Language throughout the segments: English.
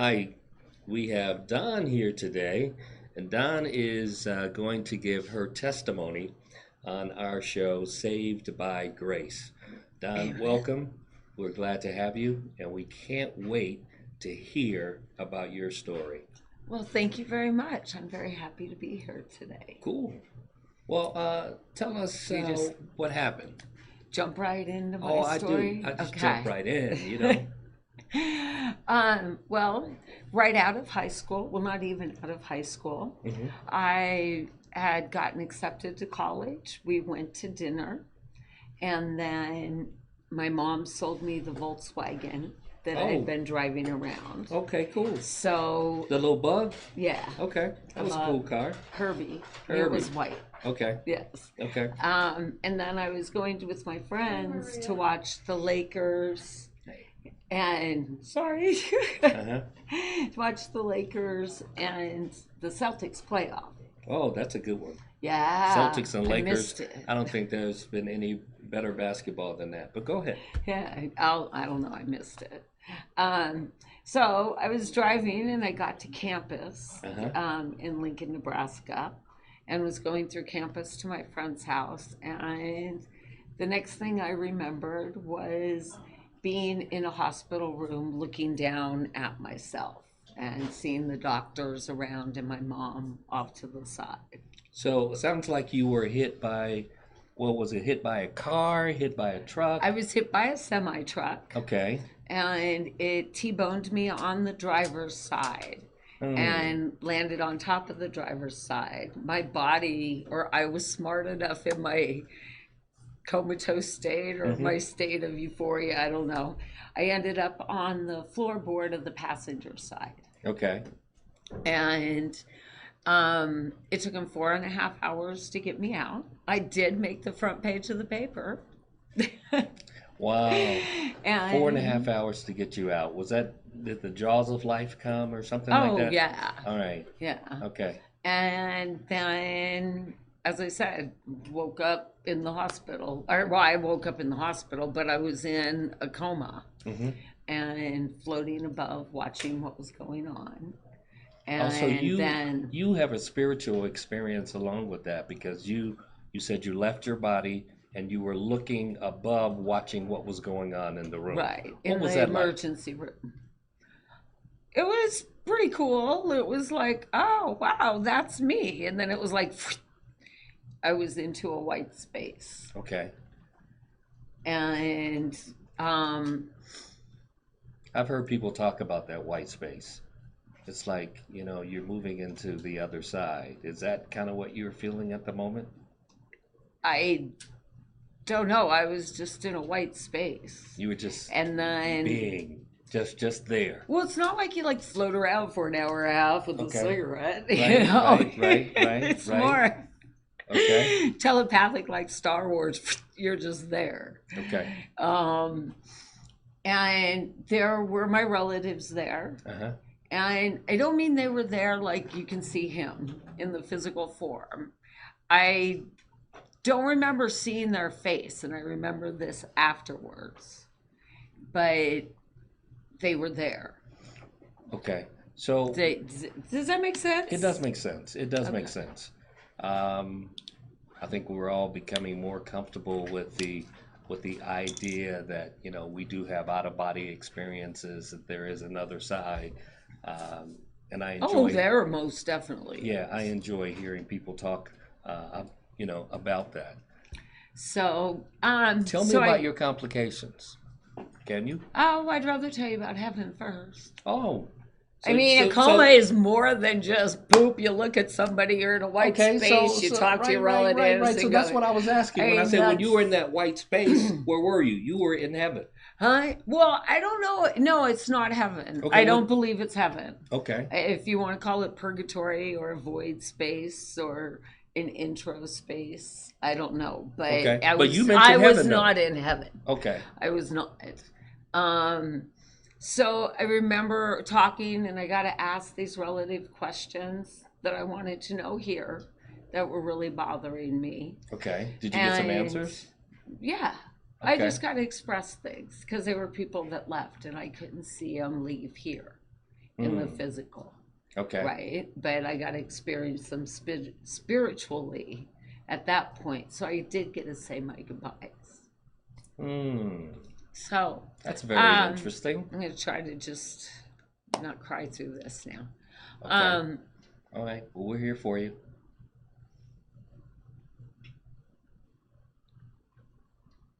Hi, we have Dawn here today, and Dawn is going to give her testimony on our show, Saved by Grace. Dawn, Amen. welcome. We're glad to have you, and we can't wait to hear about your story. Well, thank you very much. I'm very happy to be here today. Cool. Well, tell us You just what happened. jump right into Oh, my I do. story. I just jump Okay. right in. Well, right out of high school, well, not even out of high school, Hmm. I had gotten accepted to college. We went to dinner, and then my mom sold me the Volkswagen that I had Oh, been driving around. okay, cool. So, The little bug? yeah, Okay, that was a cool car. Herbie. It Herbie. was white. Okay, Yes. okay. And then I was going with my friends to watch the Lakers and sorry, Uh-huh. to watch the Lakers and the Celtics playoff. Oh, that's a good one. Yeah, Celtics and I Lakers. missed it. I don't think there's been any better basketball than that. But go ahead. Yeah, I don't know, I missed it. Um, so I was driving and I got to campus Uh-huh. in Lincoln, Nebraska, and was going through campus to my friend's house. And the next thing I remembered was being in a hospital room looking down at myself and seeing the doctors around and my mom off to the side. So it sounds like you were hit by, what was it? Hit by a car? Hit by a truck? I was hit by a semi truck Okay. and it T-boned me on the driver's side Hmm. and landed on top of the driver's side. My body, or I was smart enough in my comatose state or Mm-hmm. my state of euphoria, I don't know. I ended up on the floorboard of the passenger side. Okay. And it took him 4.5 hours to get me out. I did make the front page of the paper. Wow. 4.5 And hours to get you out. Did the jaws of life come or something like oh that? yeah, All right. yeah. Okay. And then, as I said, woke up in the hospital. Or, well, I woke up in the hospital, but I was in a coma Mm-hmm. and floating above, watching what was going on. Also, And you then, you have a spiritual experience along with that because you said you left your body and you were looking above, watching what was going on in the room. right, What in was the that like? emergency room, it was pretty cool. It was like, oh, wow, that's me. And then it was like, I was into a white space. Okay. And um, I've heard people talk about that white space. It's like, you're moving into the other side. Is that kind of what you're feeling at the moment? I don't know. I was just in a white space. You were just And then, being just there. well, it's not like you like float around for an hour and a half with a Okay. cigarette, Right, right, It's right. more Okay. telepathic like Star Wars. You're just there. Okay. Um, and there were my relatives there. Uh-huh. And I don't mean they were there like you can see him in the physical form. I don't remember seeing their face, and I remember this afterwards. But they were there. Okay. So Does that make it does sense? make sense. It does make Okay. sense. Um, I think we're all becoming more comfortable with the idea that we do have out of body experiences. That there is another side, and I Oh, enjoy. there most definitely Yeah, I is. enjoy hearing people talk, about that. So, Tell me so about I, your complications. Can you? oh, I'd rather tell you about heaven first. Oh, I so mean, a so coma so is more than just poop. You look at somebody, you're in a white Okay, so space, you so talk to right, your right, right, relatives right. So and that's go, what I was I asking when I mean, said when you were that's, in that white space, where were you? You were in heaven. huh? Well, I don't know. No, it's not heaven. Okay, I what? don't believe it's heaven. Okay, If you want to call it purgatory or a void space or an intro space, I don't know. But okay. But you I mentioned was heaven though. not in heaven. Okay, I was not. Um, so I remember talking, and I got to ask these relative questions that I wanted to know here that were really bothering me. okay. Did you get some And answers? yeah, I Okay, just got to express things because there were people that left, and I couldn't see them leave here. in the physical, Okay. right? But I got to experience them spiritually at that point. So I did get to say my goodbyes. So That's very interesting. I'm going to try to just not cry through this now. Okay. All right. Well, we're here for you.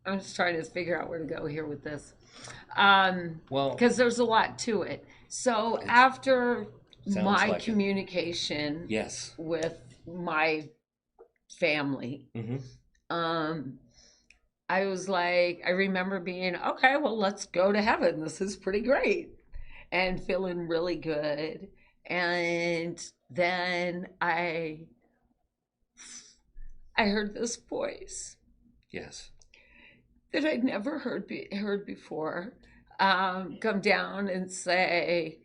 I'm just trying to figure out where to go here with this. Well, because there's a lot to it. So after my like communication yes. with my family, I was like, I remember being, okay, well, let's go to heaven. This is pretty great. And feeling really good. And then I heard this voice. Yes. That I'd never heard before, come down and say,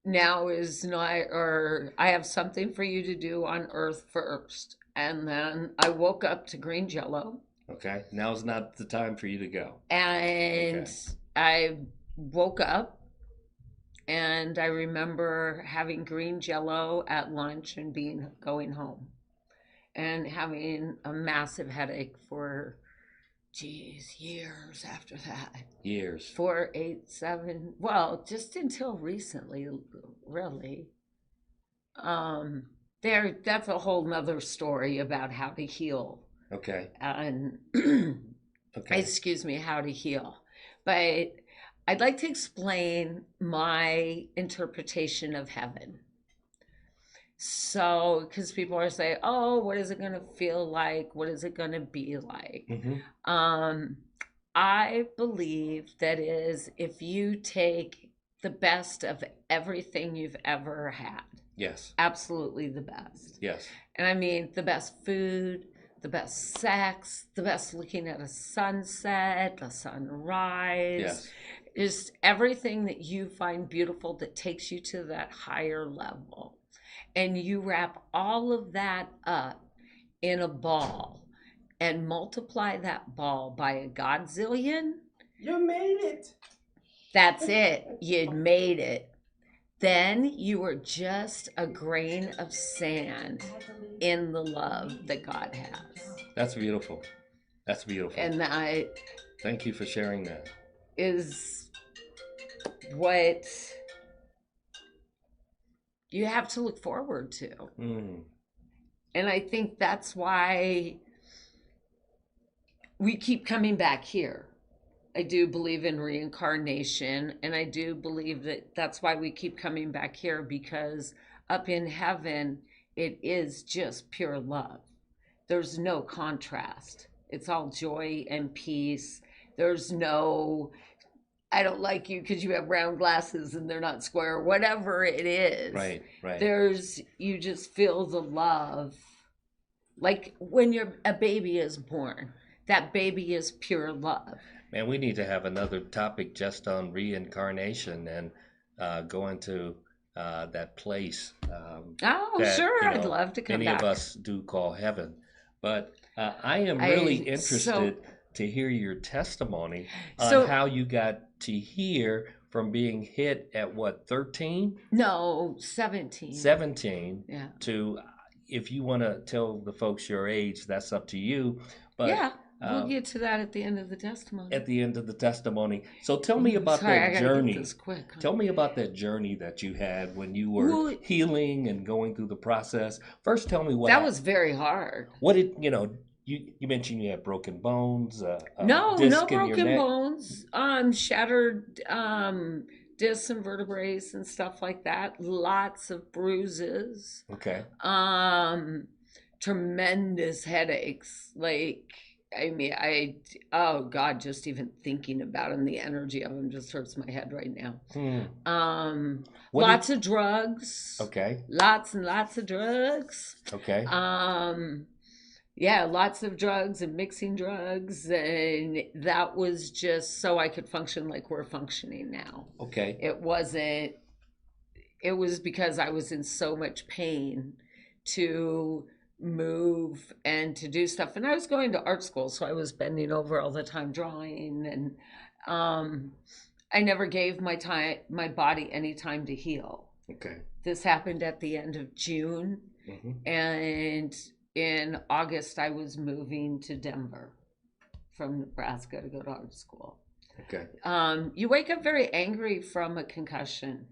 now is not, or I have something for you to do on earth first. And then I woke up to green jello. Okay. Now's not the time for you to go. And I woke up and I remember having green jello at lunch and going home and having a massive headache for years after that. Years. 4, 8, 7. Well, just until recently, really. That's a whole nother story about how to heal. Okay. And okay. Excuse me, how to heal. But I'd like to explain my interpretation of heaven. So, because people are saying, oh, what is it going to feel like? What is it going to be like? I believe that is if you take the best of everything you've ever had. Yes. Absolutely the best. Yes. And I mean the best food, the best sex, the best looking at a sunset, a sunrise. Yes. Just everything that you find beautiful that takes you to that higher level. And you wrap all of that up in a ball and multiply that ball by a godzillion. You made it. That's it. You'd made it. Then you were just a grain of sand in the love that God has. That's beautiful. That's beautiful. And thank you for sharing that. Is what you have to look forward to. And I think that's why we keep coming back here. I do believe in reincarnation, and I do believe that that's why we keep coming back here, because up in heaven, it is just pure love. There's no contrast. It's all joy and peace. There's no, I don't like you because you have round glasses and they're not square, whatever it is. Right. You just feel the love. Like when a baby is born, that baby is pure love. Man, we need to have another topic just on reincarnation and going to that place. Sure, I'd love to come back. Many of us do call heaven. But I am really interested to hear your testimony on how you got to here from being hit at what, 13? No, 17. 17. Yeah. To, if you want to tell the folks your age, that's up to you. But yeah, we'll get to that at the end of the testimony. At the end of the testimony. So tell me about that journey. Get this quick, huh? Tell me about that journey that you had when you were healing and going through the process. First, tell me what that was very hard. What did you mentioned you had broken bones? No broken bones. Shattered discs and vertebrae and stuff like that. Lots of bruises. Okay. Tremendous headaches. Like, I mean, oh God, just even thinking about them, the energy of them just hurts my head right now. Lots of drugs. Okay. Lots and lots of drugs. Okay. Yeah, lots of drugs and mixing drugs, and that was just so I could function like we're functioning now. Okay. It was because I was in so much pain to move and to do stuff. And I was going to art school, so I was bending over all the time drawing, and I never gave my body any time to heal. Okay. This happened at the end of June, and in August I was moving to Denver from Nebraska to go to art school. Okay. You wake up very angry from a concussion,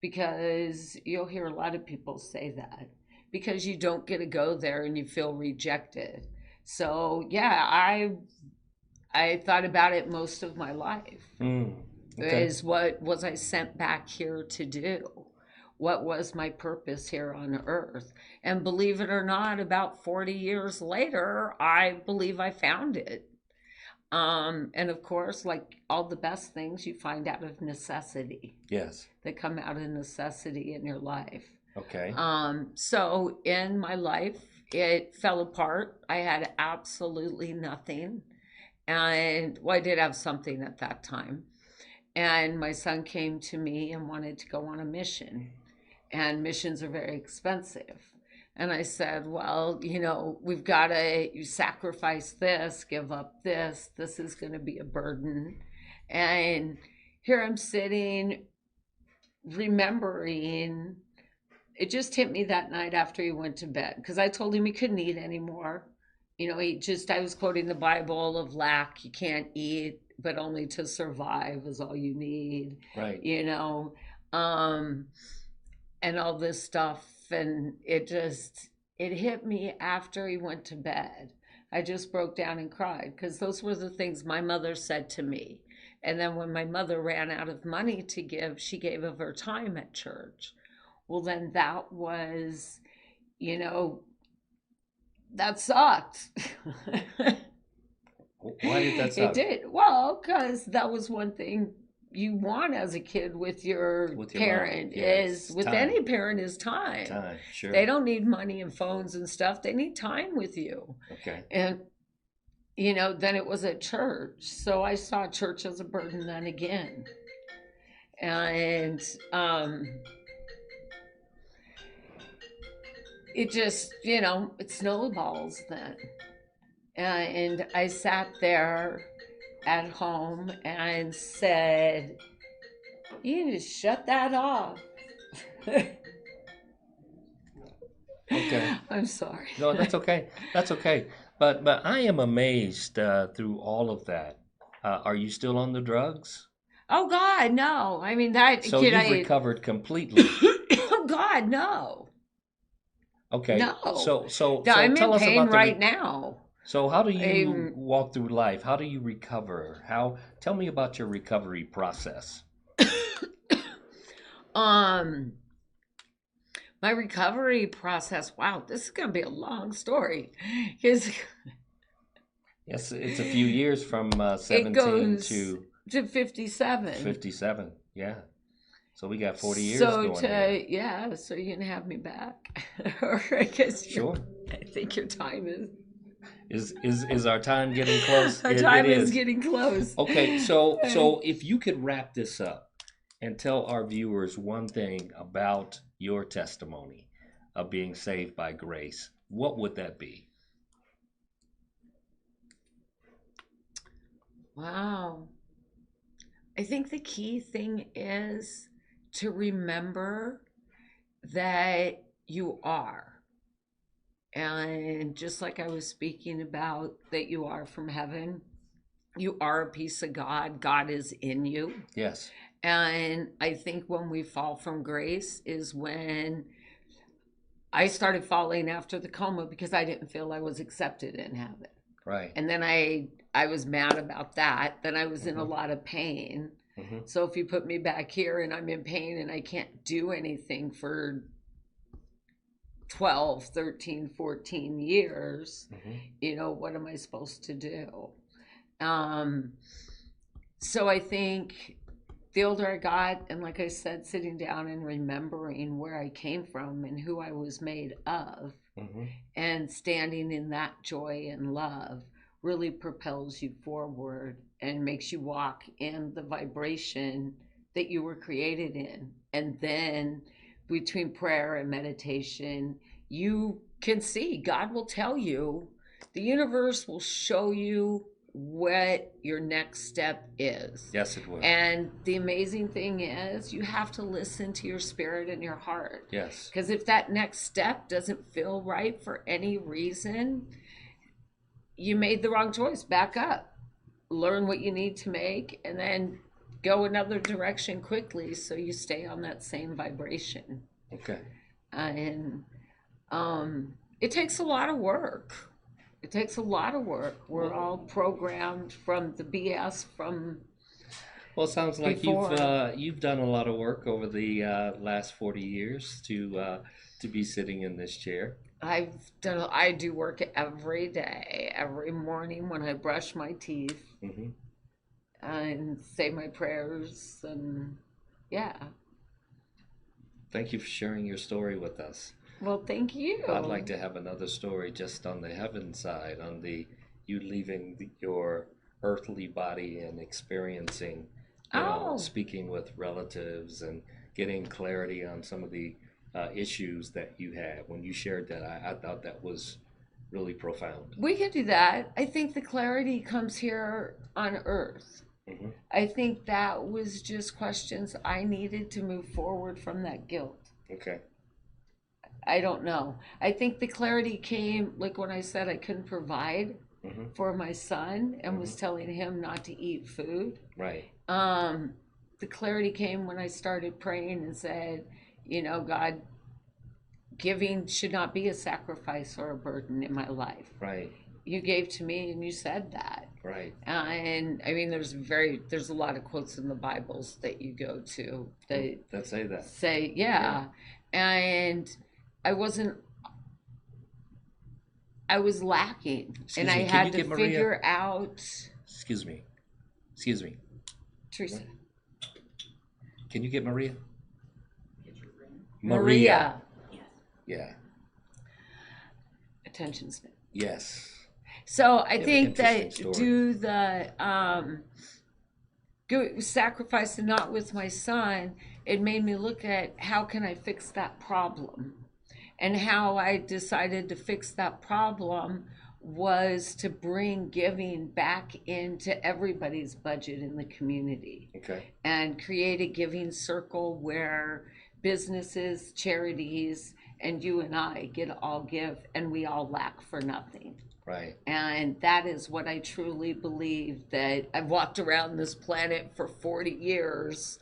because you'll hear a lot of people say that, because you don't get to go there and you feel rejected. So yeah, I thought about it most of my life. Okay. Is what was I sent back here to do? What was my purpose here on earth? And believe it or not, about 40 years later, I believe I found it. And of course, like all the best things, you find out of necessity. Yes. That come out of necessity in your life. Okay. So in my life, it fell apart. I had absolutely nothing. And well, I did have something at that time. And my son came to me and wanted to go on a mission. And missions are very expensive. And I said, well, we've got to sacrifice this, give up this. This is going to be a burden. And here I'm sitting, remembering, it just hit me that night after he went to bed, because I told him he couldn't eat anymore. I was quoting the Bible of lack. You can't eat, but only to survive is all you need. Right. And all this stuff. And it hit me after he went to bed. I just broke down and cried, because those were the things my mother said to me. And then when my mother ran out of money to give, she gave of her time at church. Well, then that was, that sucked. Why did that suck? It did. Well, because that was one thing you want as a kid with your parent, yes. is with time. Any parent is time. Time, sure. They don't need money and phones and stuff. They need time with you. Okay. And then it was at church. So I saw church as a burden then again. And it just, it snowballs then. And I sat there at home and said, you need to shut that off. Okay. I'm sorry. No, that's okay. That's okay. But I am amazed through all of that. Are you still on the drugs? Oh God, no. I mean that. So you've recovered completely. Oh God, no. Okay. No. So I'm tell in us pain about right now. So how do you walk through life? How do you recover? Tell me about your recovery process. My recovery process. Wow, this is gonna be a long story. Yes, it's a few years from 17 to 57. 57, yeah. So we got 40 years going here. Yeah, so you can have me back. Or I guess sure. I think your time is. Is our time getting close? Our time is getting close. Okay, so if you could wrap this up and tell our viewers one thing about your testimony of being saved by grace, what would that be? Wow. I think the key thing is to remember that you are. And just like I was speaking about, that you are from heaven, you are a piece of God. God is in you. Yes. And I think when we fall from grace is when I started falling after the coma, because I didn't feel I was accepted in heaven. Right. And then I was mad about that. Then I was in a lot of pain. So if you put me back here and I'm in pain and I can't do anything for 12, 13, 14 years, what am I supposed to do? So I think the older I got, and like I said, sitting down and remembering where I came from and who I was made of, and standing in that joy and love really propels you forward and makes you walk in the vibration that you were created in. And then between prayer and meditation, you can see, God will tell you, the universe will show you what your next step is. Yes, it will. And the amazing thing is, you have to listen to your spirit and your heart. Yes. Because if that next step doesn't feel right for any reason, you made the wrong choice. Back up, learn what you need to make, and then go another direction quickly so you stay on that same vibration. Okay. And it takes a lot of work. It takes a lot of work. We're all programmed from the BS from. Well, it sounds like Before. you've done a lot of work over the last 40 years to be sitting in this chair. I do work every day, every morning when I brush my teeth Hmm. and say my prayers, and yeah. Thank you for sharing your story with us. Well, thank you. I'd like to have another story just on the heaven side, on the you leaving your earthly body and experiencing, Oh, speaking with relatives and getting clarity on some of the issues that you had. When you shared that, I thought that was really profound. we can do that. I think the clarity comes here on earth. Hmm. I think that was just questions I needed to move forward from that guilt. Okay. I don't know. I think the clarity came like when I said I couldn't provide Hmm. for my son and was Hmm. telling him not to eat food. Right. The clarity came when I started praying and said, God, giving should not be a sacrifice or a burden in my life. Right. You gave to me and you said that. Right. And I mean, there's a lot of quotes in the Bibles that you go to That say that. say, yeah. And I wasn't, I was lacking, Excuse and I me, can had you to get Maria? figure out. Excuse me. Excuse me. Teresa. Can you get Maria? Maria. Yeah. Attention span. Yes. So I Yeah, think interesting that story. do the go sacrifice and not with my son, it made me look at how can I fix that problem. And how I decided to fix that problem was to bring giving back into everybody's budget in the community Okay. and create a giving circle where businesses, charities, and you and I get all give and we all lack for nothing. Right. And that is what I truly believe, that I've walked around this planet for 40 years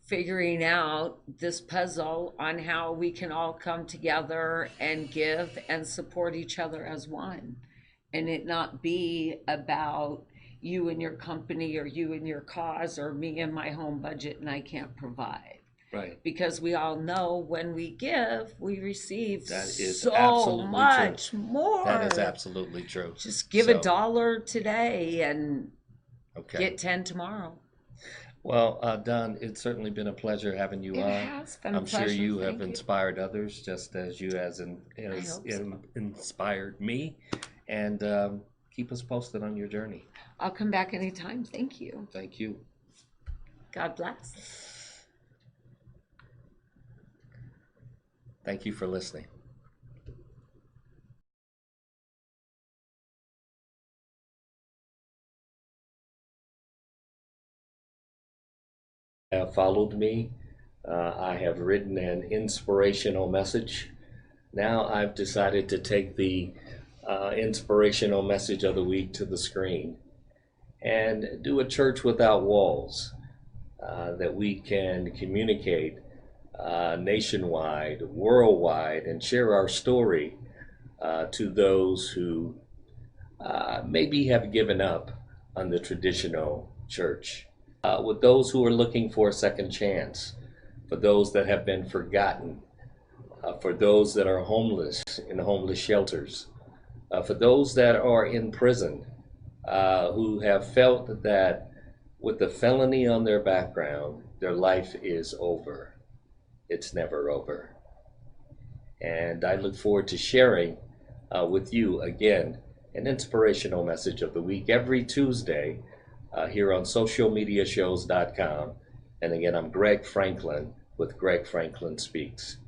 figuring out this puzzle on how we can all come together and give and support each other as one, and it not be about you and your company or you and your cause or me and my home budget and I can't provide. Right. Because we all know when we give, we receive That is so absolutely much true. more. That is absolutely true. Just give $1 today and Okay. get 10 tomorrow. Well, Don, it's certainly been a pleasure having you It on. has been a I'm sure pleasure. you have Thank you. inspired others just as you has hope so. inspired me. And keep us posted on your journey. I'll come back anytime. Thank you. Thank you. God bless. Thank you for listening. Have followed me. I have written an inspirational message. Now I've decided to take the inspirational message of the week to the screen and do a church without walls that we can communicate nationwide, worldwide, and share our story to those who maybe have given up on the traditional church. With those who are looking for a second chance, for those that have been forgotten, for those that are homeless in homeless shelters, for those that are in prison, who have felt that with the felony on their background, their life is over. It's never over. And I look forward to sharing with you again an inspirational message of the week every Tuesday here on socialmediashows.com. And again, I'm Greg Franklin with Greg Franklin Speaks.